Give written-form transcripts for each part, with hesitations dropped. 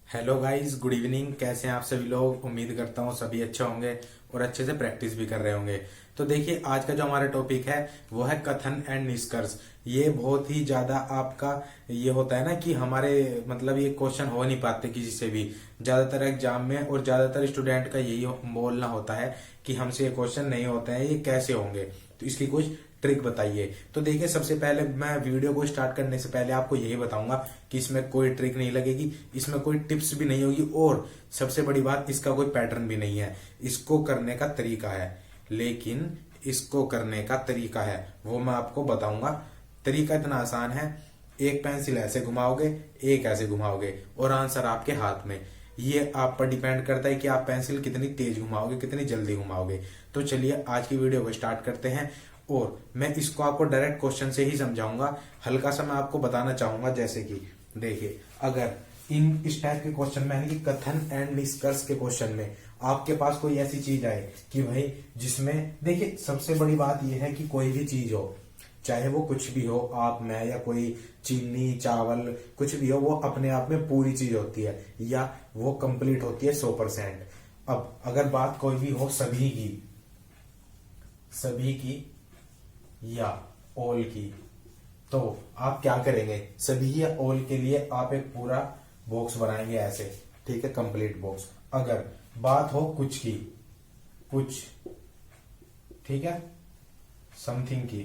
Hello guys, good evening. कैसे हैं आप सभी लोग? उम्मीद करता हूँ सभी अच्छे होंगे और अच्छे से प्रैक्टिस भी कर रहे होंगे। तो देखिए, आज का जो हमारा टॉपिक है वो है कथन एंड निष्कर्ष। ये बहुत ही ज्यादा आपका ये होता है ना कि हमारे मतलब ये क्वेश्चन हो नहीं पाते किसी से भी ज्यादातर एग्जाम में, और ज्यादातर स्टूडेंट का यही बोलना होता है कि हमसे ये क्वेश्चन नहीं होते हैं, ये कैसे होंगे। तो इसकी कुछ ट्रिक बताइए। तो देखिए, सबसे पहले मैं वीडियो को स्टार्ट करने से पहले आपको यही बताऊंगा कि इसमें कोई ट्रिक नहीं लगेगी, इसमें कोई टिप्स भी नहीं होगी, और सबसे बड़ी बात, इसका कोई पैटर्न भी नहीं है। इसको करने का तरीका है, लेकिन इसको करने का तरीका है वो मैं आपको बताऊंगा। तरीका इतना आसान है, एक पेंसिल ऐसे घुमाओगे, एक ऐसे घुमाओगे और आंसर आपके हाथ में। ये आप पर डिपेंड करता है कि आप पेंसिल कितनी तेज घुमाओगे, कितनी जल्दी घुमाओगे। तो चलिए आज की वीडियो को स्टार्ट करते हैं, और मैं इसको आपको डायरेक्ट क्वेश्चन से ही समझाऊंगा। हल्का सा मैं आपको बताना चाहूंगा, जैसे कि देखिए, अगर इस टाइप के क्वेश्चन में है कि कथन एंड निष्कर्ष के क्वेश्चन में आपके पास कोई ऐसी चीज आए कि भाई जिसमें, देखिए सबसे बड़ी बात यह है कि कोई भी चीज हो, चाहे वो कुछ भी हो, आप मैं या कोई चीनी चावल कुछ भी हो, वो अपने आप में पूरी चीज होती है या वो कंप्लीट होती है 100%। अब अगर बात कोई भी हो सभी की या ऑल की, तो आप क्या करेंगे? सभी या ऑल के लिए आप एक पूरा बॉक्स बनाएंगे ऐसे, ठीक है, कंप्लीट बॉक्स। अगर बात हो कुछ की, कुछ, ठीक है, समथिंग की,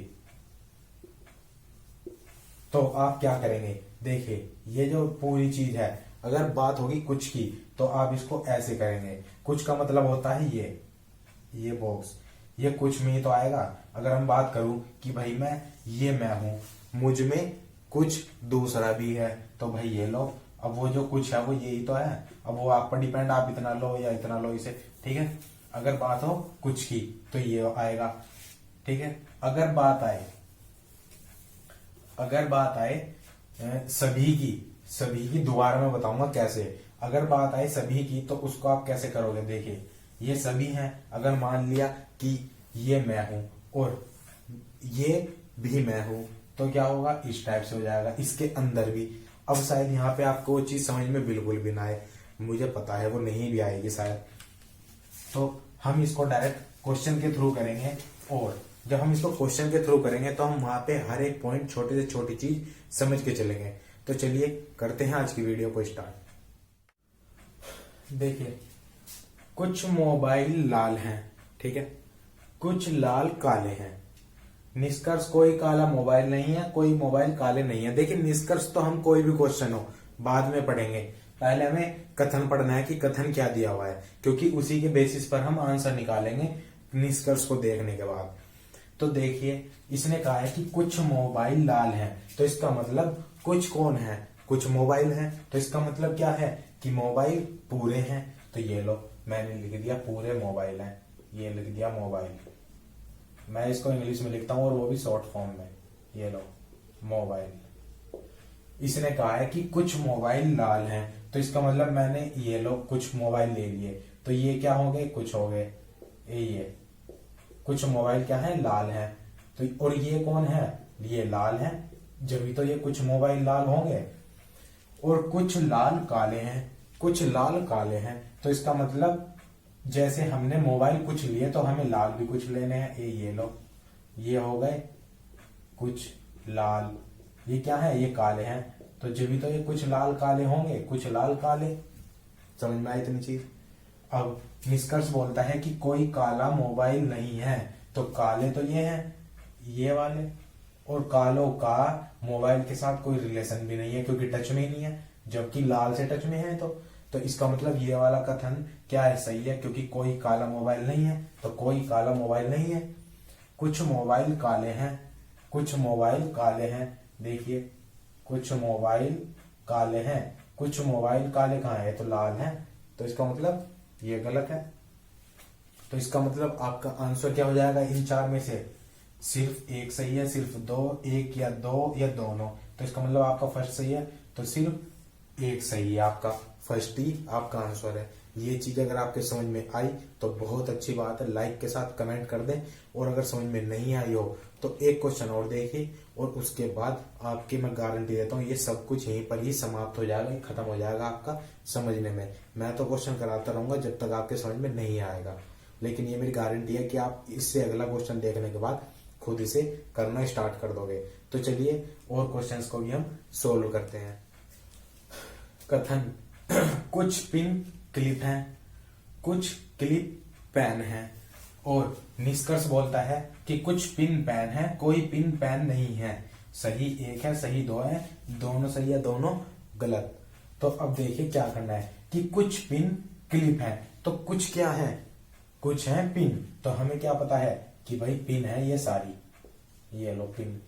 तो आप क्या करेंगे? देखिए, ये जो पूरी चीज है, अगर बात होगी कुछ की तो आप इसको ऐसे करेंगे। कुछ का मतलब होता है ये बॉक्स, ये कुछ में ही तो आएगा। अगर हम बात करूं कि भाई मैं हूं, मुझ में कुछ दूसरा भी है, तो भाई ये लो। अब वो जो कुछ है वो यही तो है। अब वो आप पर डिपेंड, आप इतना लो या इतना लो इसे, ठीक है। अगर बात हो कुछ की तो ये आएगा, ठीक है। अगर बात आए सभी की दोबारा मैं बताऊंगा कैसे। अगर बात आए सभी की तो उसको आप कैसे करोगे? देखिए, ये सभी हैं। अगर मान लिया कि ये मैं हूं और ये भी मैं हूं, तो क्या होगा? इस टाइप से हो जाएगा। इसके अंदर भी, अब शायद यहाँ पे आपको वो चीज समझ में बिल्कुल भी ना आए, मुझे पता है वो नहीं भी आएगी शायद। तो हम इसको डायरेक्ट क्वेश्चन के थ्रू करेंगे, और जब हम इसको क्वेश्चन के थ्रू करेंगे तो हम वहां पे हर एक पॉइंट, छोटे से छोटी चीज समझ के चलेंगे। तो चलिए करते हैं आज की वीडियो को स्टार्ट। देखिए, कुछ मोबाइल लाल हैं, ठीक है, कुछ लाल काले हैं। निष्कर्ष, कोई काला मोबाइल नहीं है, कोई मोबाइल काले नहीं है। देखिए, निष्कर्ष तो हम कोई भी क्वेश्चन हो बाद में पढ़ेंगे, पहले हमें कथन पढ़ना है कि कथन क्या दिया हुआ है, क्योंकि उसी के बेसिस पर हम आंसर निकालेंगे निष्कर्ष को देखने के बाद। तो देखिए, इसने कहा है कि कुछ मोबाइल लाल हैं, तो इसका मतलब कुछ कौन है? कुछ मोबाइल हैं। तो इसका मतलब क्या है कि मोबाइल पूरे हैं। तो ये लो, मैंने लिख दिया पूरे मोबाइल हैं, ये लिख दिया मोबाइल। मैं इसको इंग्लिश में लिखता हूं और वो भी शॉर्ट फॉर्म में, ये लो मोबाइल। इसने कहा है कि कुछ मोबाइल लाल हैं, तो इसका मतलब मैंने ये लो कुछ मोबाइल ले लिए, तो ये क्या हो गए? कुछ हो गए। ये कुछ मोबाइल क्या है? लाल है। तो और ये कौन है? ये लाल है, जब भी तो ये कुछ मोबाइल लाल होंगे। और कुछ लाल काले हैं, कुछ लाल काले हैं, तो इसका मतलब जैसे हमने मोबाइल कुछ लिए तो हमें लाल भी कुछ लेने हैं। ये लो, ये हो गए कुछ लाल, ये क्या है? ये काले हैं, तो जब भी तो ये कुछ लाल काले होंगे, कुछ लाल काले। समझ में आई इतनी चीज? अब निष्कर्ष बोलता है कि कोई काला मोबाइल नहीं है, तो काले तो ये हैं, ये वाले, और कालों का मोबाइल के साथ कोई रिलेशन भी नहीं है क्योंकि टच में ही नहीं है, जबकि लाल से टच में है। तो इसका मतलब ये वाला कथन क्या है? सही है, क्योंकि कोई काला मोबाइल नहीं है, तो कोई काला मोबाइल नहीं है। कुछ मोबाइल काले हैं, कुछ मोबाइल काले हैं। देखिए, कुछ मोबाइल काले हैं, कुछ मोबाइल काले कहाँ है? तो लाल है, तो इसका मतलब ये गलत है। तो इसका मतलब आपका आंसर क्या हो जाएगा? इन चार में से सिर्फ एक सही है, सिर्फ दो, एक या दो या दोनों। तो इसका मतलब आपका फर्स्ट सही है, तो सिर्फ एक सही है, आपका फर्स्ट ही आपका आंसर है। ये चीज अगर आपके समझ में आई तो बहुत अच्छी बात है, लाइक के साथ कमेंट कर दें। और अगर समझ में नहीं आई हो तो एक क्वेश्चन और देखिए, और उसके बाद आपकी मैं गारंटी देता हूँ ये सब कुछ यहीं पर ही समाप्त हो जाएगा, खत्म हो जाएगा आपका समझने में। मैं तो क्वेश्चन कराता रहूंगा जब तक आपके समझ में नहीं आएगा, लेकिन ये मेरी गारंटी है कि आप इससे अगला क्वेश्चन देखने के बाद खुद इसे करना स्टार्ट कर दोगे। तो चलिए और क्वेश्चंस को भी हम सोल्व करते हैं। कथन, कुछ पिन क्लिप हैं, कुछ क्लिप पेन है, और निष्कर्ष बोलता है कि कुछ पिन पेन है, कोई पिन पेन नहीं है। सही एक है, सही दो है, दोनों सही है, दोनों गलत। तो अब देखिए क्या करना है कि कुछ पिन क्लिप है, तो कुछ क्या है, कुछ है पिन। तो हमें क्या पता है कि भाई पिन है ये सारी, ये लो पिन।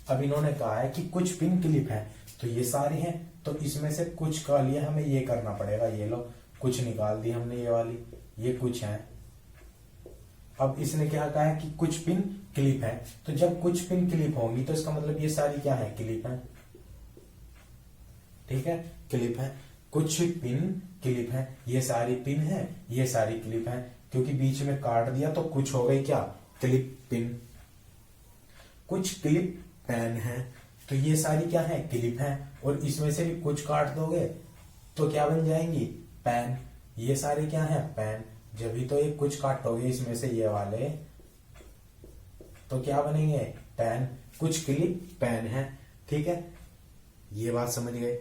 अब इन्होंने कहा है कि कुछ पिन क्लिप है, तो ये सारी हैं, तो इसमें से कुछ का लिए हमें ये करना पड़ेगा। ये लो कुछ निकाल दी हमने, ये वाली, ये कुछ है। अब इसने क्या कहा है कि कुछ पिन क्लिप है, तो जब कुछ पिन क्लिप होंगी तो इसका मतलब ये सारी क्या है, क्लिप है। ठीक है, क्लिप है, कुछ पिन क्लिप है, ये सारी पिन है, ये सारी क्लिप है, क्योंकि बीच में काट दिया तो कुछ हो गई क्या, क्लिप पिन। कुछ क्लिप पेन है, तो ये सारी क्या है, क्लिप है, और इसमें से भी कुछ काट दोगे तो क्या बन जाएंगी, पेन। ये सारे क्या है, पेन। जब भी तो ये कुछ काटोगे इसमें से ये वाले, तो क्या बनेंगे, पेन। कुछ क्लिप पेन है। ठीक है, ये बात समझ गए।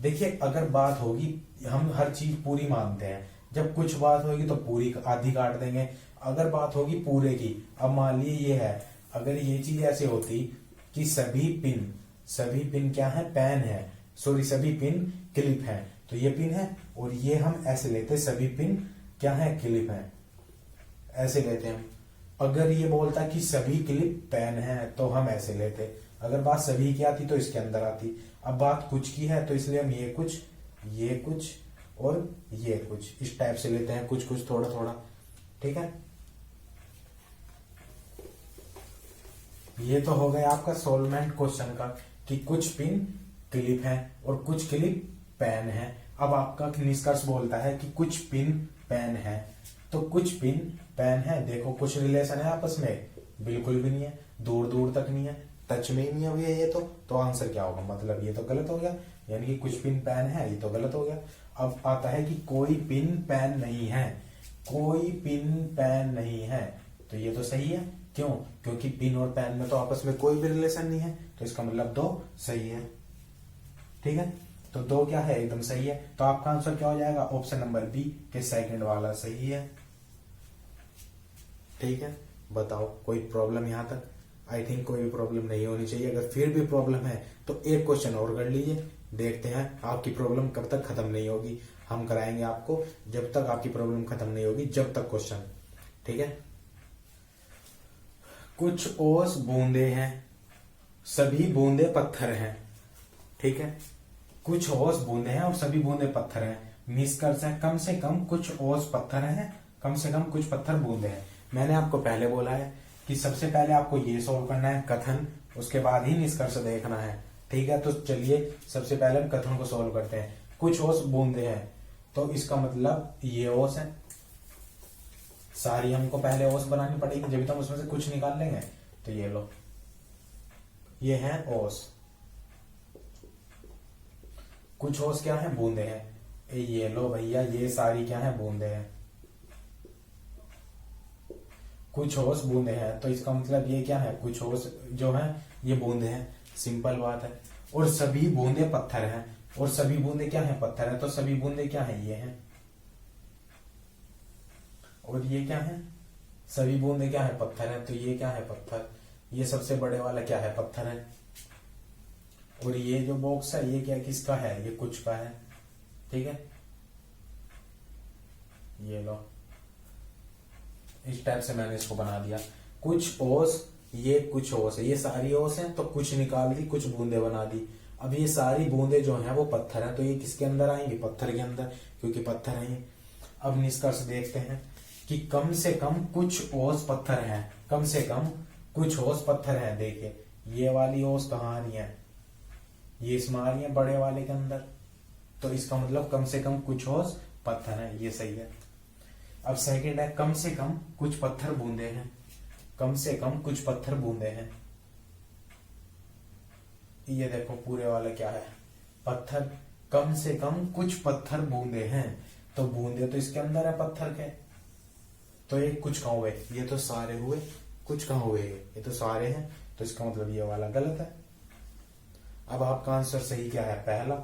देखिए अगर बात होगी, हम हर चीज पूरी मानते हैं, जब कुछ बात होगी तो पूरी आधी काट देंगे। अगर बात होगी पूरे की, अब मान लीजिए ये है, अगर ये चीज ऐसे होती कि सभी पिन क्या है, पेन है, सॉरी सभी पिन क्लिप है, तो ये पिन है, और ये हम ऐसे लेते सभी पिन क्या है, क्लिप है, ऐसे लेते हम। अगर ये बोलता कि सभी क्लिप पेन है तो हम ऐसे लेते। अगर बात सभी की आती तो इसके अंदर आती। अब बात कुछ की है तो इसलिए हम ये कुछ और ये कुछ इस टाइप से लेते हैं, कुछ कुछ थोड़ा थोड़ा। ठीक है, ये तो हो गया आपका सोल्वमेंट क्वेश्चन का कि कुछ पिन क्लिप है और कुछ क्लिप पेन है। अब आपका निष्कर्ष बोलता है कि कुछ पिन पेन है, तो कुछ पिन पेन है। देखो कुछ रिलेशन है आपस में, बिल्कुल भी नहीं है, दूर दूर तक नहीं है, टच में ही नहीं है ये तो आंसर क्या होगा, मतलब ये तो गलत हो गया, यानी कि कुछ पिन पेन है, ये तो गलत हो गया। अब आता है कि कोई पिन पेन नहीं है, कोई पिन पेन नहीं है, तो ये तो सही है। क्यों, क्योंकि पिन और पेन में तो आपस में कोई भी रिलेशन नहीं है, तो इसका मतलब दो सही है। ठीक है, तो दो क्या है, एकदम सही है। तो आपका आंसर क्या हो जाएगा, ऑप्शन नंबर बी के सेकंड वाला सही है। ठीक है, बताओ कोई प्रॉब्लम यहां तक? आई थिंक कोई भी प्रॉब्लम नहीं होनी चाहिए। अगर फिर भी प्रॉब्लम है तो एक क्वेश्चन और कर लीजिए, देखते हैं आपकी प्रॉब्लम कब तक खत्म नहीं होगी। हम कराएंगे आपको जब तक आपकी प्रॉब्लम खत्म नहीं होगी, जब तक क्वेश्चन। ठीक है, कुछ ओस बूंदे हैं, सभी बूंदे पत्थर हैं। ठीक है, कुछ ओस बूंदे हैं और सभी बूंदे पत्थर हैं। निष्कर्ष है कम से कम कुछ ओस पत्थर हैं, कम से कम कुछ पत्थर बूंदे हैं। मैंने आपको पहले बोला है कि सबसे पहले आपको ये सोल्व करना है कथन, उसके बाद ही निष्कर्ष देखना है। ठीक है, तो चलिए सबसे पहले हम कथन को सोल्व करते हैं। कुछ ओस बूंदे हैं, तो इसका मतलब ये ओस है, सारी हमको पहले ओस बनानी पड़ेगी, जब तक उसमें से कुछ निकाल लेंगे। तो ये लो, ये है ओस। कुछ ओस क्या है, बूंदे हैं। ये लो भैया, ये सारी क्या है, बूंदे हैं। कुछ ओस बूंदे हैं, तो इसका मतलब ये क्या है, कुछ ओस जो है ये बूंदे हैं, सिंपल बात है। और सभी बूंदे पत्थर हैं, और सभी बूंदे क्या है, पत्थर है, तो सभी बूंदे क्या है, ये हैं। और ये क्या है, सभी बूंदे क्या है, पत्थर है, तो ये क्या है, पत्थर। ये सबसे बड़े वाला क्या है, पत्थर है। और ये जो बॉक्स है ये क्या किसका है, ये कुछ का है। ठीक है, ये लो, इस टाइप से मैंने इसको बना दिया। कुछ ओस, ये कुछ ओस है, ये सारी ओस है, तो कुछ निकाल दी, कुछ बूंदे बना दी। अब ये सारी बूंदे जो है वो पत्थर है, तो ये किसके अंदर आएंगे, पत्थर के अंदर, क्योंकि पत्थर है ये। अब निष्कर्ष देखते हैं कि कम से कम कुछ ओस पत्थर है, कम से कम कुछ ओस पत्थर है। देखिए ये वाली ओस कहाँ आ रही है, ये इसमें आ रही है बड़े वाले के अंदर, तो इसका मतलब कम से कम कुछ ओस पत्थर है, ये सही है। अब सेकंड है कम से कम कुछ पत्थर बूंदे हैं। कम से कम कुछ पत्थर बूंदे हैं। ये देखो पूरे वाला क्या है, पत्थर। कम से कम कुछ पत्थर बूंदे हैं, तो बूंदे तो इसके अंदर है पत्थर के, तो ये कुछ कहाँ हुए, ये तो सारे हुए, कुछ कहाँ हुए, ये तो सारे हैं, तो इसका मतलब ये वाला गलत है। अब आपका आंसर सही क्या है, पहला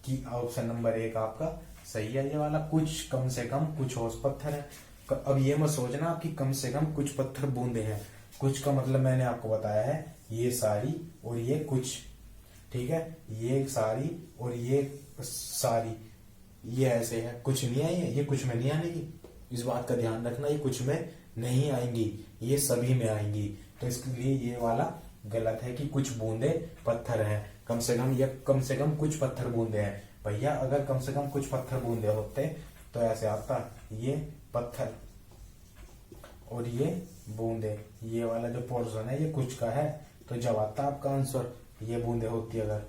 कि ऑप्शन नंबर 1 आपका सही है, ये वाला कुछ कम से कम कुछ और पत्थर है। अब ये मत सोचना कि कम से कम कुछ पत्थर बूंदे हैं, कुछ का मतलब मैंने आपको बताया है ये सारी और ये कुछ, ठीक है, ये सारी और ये सारी, ये ऐसे है, कुछ नहीं है, ये कुछ में नहीं आएगी, इस बात का ध्यान रखना, ये कुछ में नहीं आएंगी, ये सभी में आएंगी। तो इसके लिए ये वाला गलत है कि कुछ बूंदे पत्थर हैं, कम से कम, या कम से कम कुछ पत्थर बूंदे हैं। भैया अगर कम से कम कुछ पत्थर बूंदे होते तो ऐसे आता, ये पत्थर और ये बूंदे, ये वाला जो पोर्शन है ये कुछ का है, तो जब आता आपका आंसर ये बूंदे होती अगर,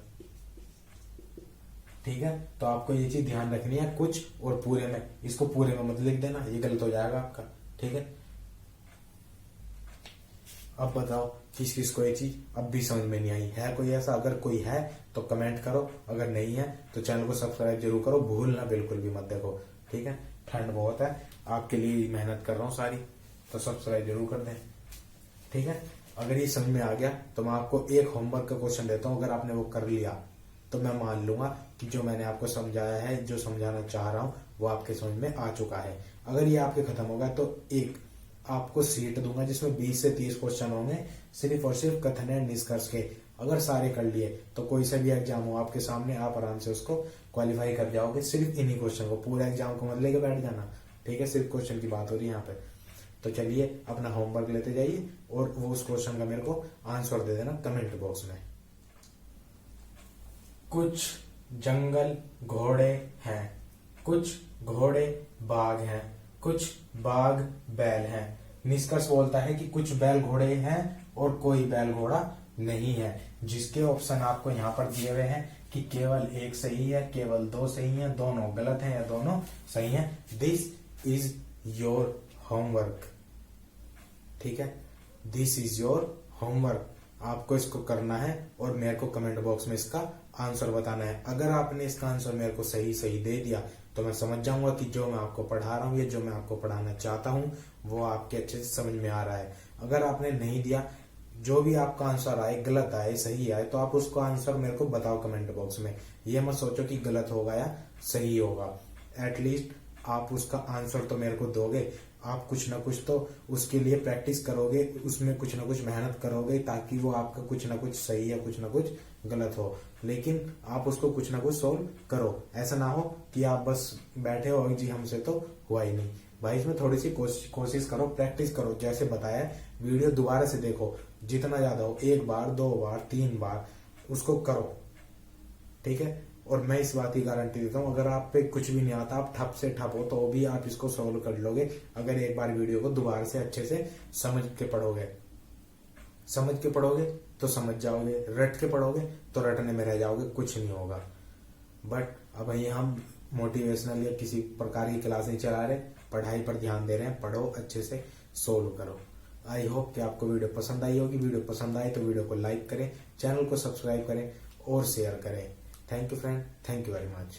ठीक है। तो आपको ये चीज ध्यान रखनी है, कुछ और पूरे में, इसको पूरे में मत लिख देना, ये गलत हो जाएगा आपका, ठीक है। अब बताओ किस किस को ये चीज अब भी समझ में नहीं आई है, कोई ऐसा, अगर कोई है तो कमेंट करो, अगर नहीं है तो चैनल को सब्सक्राइब जरूर करो, भूलना बिल्कुल भी मत, देखो ठीक है, ठंड बहुत है, आपके लिए मेहनत कर रहा हूँ सारी, तो सब्सक्राइब जरूर कर दें, ठीक है। अगर ये समझ में आ गया तो मैं आपको एक होमवर्क का क्वेश्चन देता हूँ, अगर आपने वो कर लिया तो मैं मान लूंगा कि जो मैंने आपको समझाया है, जो समझाना चाह रहा हूँ वो आपके समझ में आ चुका है। अगर ये आपके खत्म होगा तो एक आपको सीट दूंगा जिसमें 20 से 30 क्वेश्चन होंगे, सिर्फ और सिर्फ कथन एंड निष्कर्ष के। अगर सारे कर लिए तो कोई सा भी एग्जाम हो आपके सामने, आप आराम से उसको क्वालिफाई कर जाओगे, सिर्फ इन्हीं क्वेश्चन को, पूरा एग्जाम को मत लेके बैठ जाना, ठीक है, सिर्फ क्वेश्चन की बात हो रही है यहाँ पे। तो चलिए अपना होमवर्क लेते जाइए और वो उस क्वेश्चन का मेरे को आंसर दे देना कमेंट बॉक्स में। कुछ जंगल घोड़े हैं, कुछ घोड़े बाघ हैं, कुछ बाघ बैल हैं। निष्कर्ष बोलता है कि कुछ बैल घोड़े हैं और कोई बैल घोड़ा नहीं है, जिसके ऑप्शन आपको यहाँ पर दिए हुए हैं कि केवल एक सही है, केवल 2 सही है, दोनों गलत हैं या दोनों सही हैं। दिस इज योर होमवर्क, ठीक है, दिस इज योर होमवर्क, आपको इसको करना है और मेरे को कमेंट बॉक्स में इसका आंसर बताना है। अगर आपने इसका आंसर मेरे को सही सही दे दिया तो मैं समझ जाऊंगा कि जो मैं आपको पढ़ा रहा हूँ या जो मैं आपको पढ़ाना चाहता हूँ वो आपके अच्छे से समझ में आ रहा है। अगर आपने नहीं दिया, जो भी आपका आंसर आए, गलत आए सही आए, तो आप उसको आंसर मेरे को बताओ कमेंट बॉक्स में। ये मत सोचो कि गलत होगा या सही होगा, एटलीस्ट आप उसका आंसर तो मेरे को दोगे। आप कुछ ना कुछ तो उसके लिए प्रैक्टिस करोगे, उसमें कुछ ना कुछ मेहनत करोगे, ताकि वो आपका कुछ ना कुछ सही या कुछ ना कुछ गलत हो, लेकिन आप उसको कुछ ना कुछ सोल्व करो। ऐसा ना हो कि आप बस बैठे हो जी हमसे तो हुआ ही नहीं। भाई इसमें थोड़ी सी कोशिश करो, प्रैक्टिस करो, जैसे बताया वीडियो दोबारा से देखो, जितना ज्यादा हो, 1 बार 2 बार 3 बार उसको करो, ठीक है। और मैं इस बात की गारंटी देता हूँ, अगर आप पे कुछ भी नहीं आता, आप ठप से ठप हो तो भी आप इसको सोल्व कर लोगे, अगर एक बार वीडियो को दोबारा से अच्छे से समझ के पढ़ोगे। समझ के पढ़ोगे तो समझ जाओगे, रट के पढ़ोगे तो रटने में रह जाओगे, कुछ नहीं होगा। बट अब ये हम मोटिवेशनल या किसी प्रकार की क्लास नहीं चला रहे, पढ़ाई पर ध्यान दे रहे हैं, पढ़ो अच्छे से, सोल्व करो। आई होप कि आपको वीडियो पसंद आई होगी। वीडियो पसंद आए तो वीडियो को लाइक करें, चैनल को सब्सक्राइब करें और शेयर करें। Thank you friend, thank you very much.